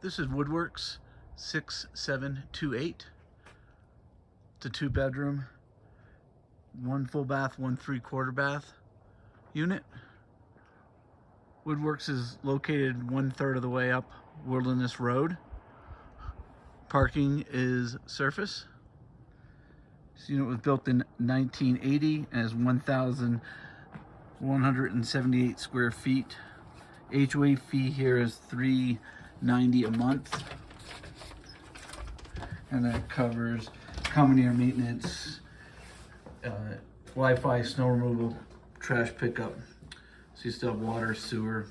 This is Woodworks 6728. It's a 2-bedroom, 1 full bath, 1 3/4 bath unit. Woodworks is located 1/3 of the way up Wilderness Road. Parking is surface. This unit was built in 1980 and has 1,178 square feet. HOA fee here is $390 a month, and that covers common area maintenance, Wi-Fi, snow removal, trash pickup. So you still have water, sewer,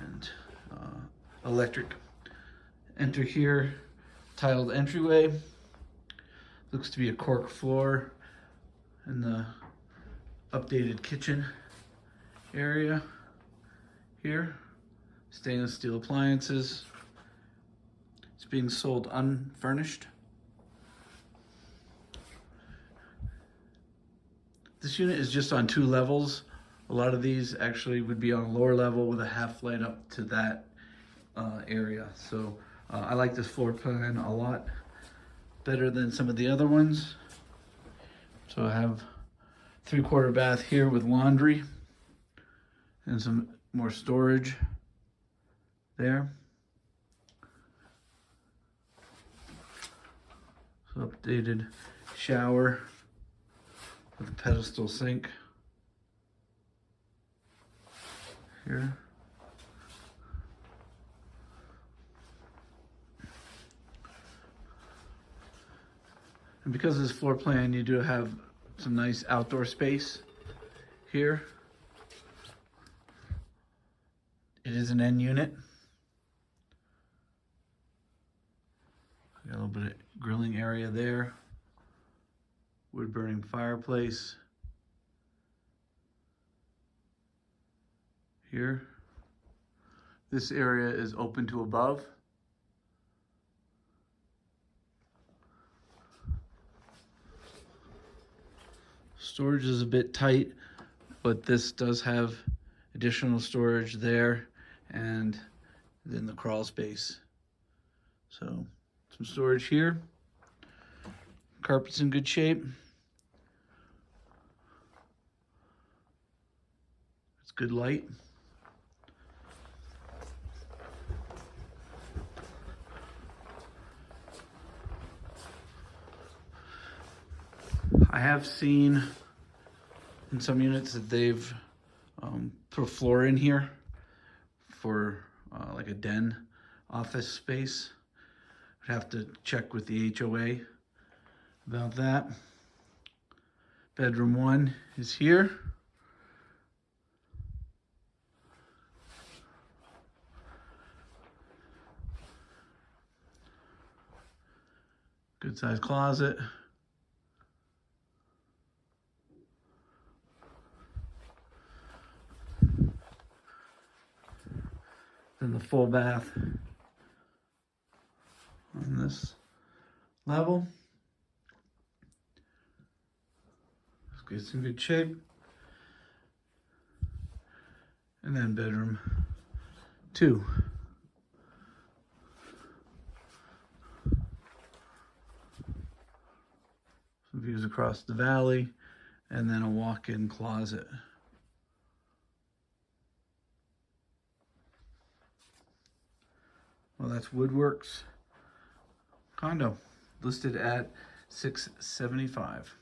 and electric. Enter here, tiled entryway. Looks to be a cork floor in the updated kitchen area here. Stainless steel appliances. It's being sold unfurnished. This unit is just on 2 levels. A lot of these actually would be on a lower level with a half light up to that area. So I like this floor plan a lot better than some of the other ones. So I have 3/4 bath here with laundry and some more storage there. So updated shower with a pedestal sink here. And because of this floor plan, you do have some nice outdoor space here. It is an end unit. Got a little bit of grilling area there. Wood burning fireplace here. This area is open to above. Storage is a bit tight, but this does have additional storage there and then the crawl space. So some storage here. Carpet's in good shape. It's good light. I have seen in some units that they've put a floor in here for like a den office space. I'd have to check with the HOA about that. Bedroom 1 is here. Good sized closet. Then the full bath on this level. It's in good shape. And then bedroom 2. Some views across the valley, and then a walk-in closet. Well, that's Woodworks condo, listed at $675.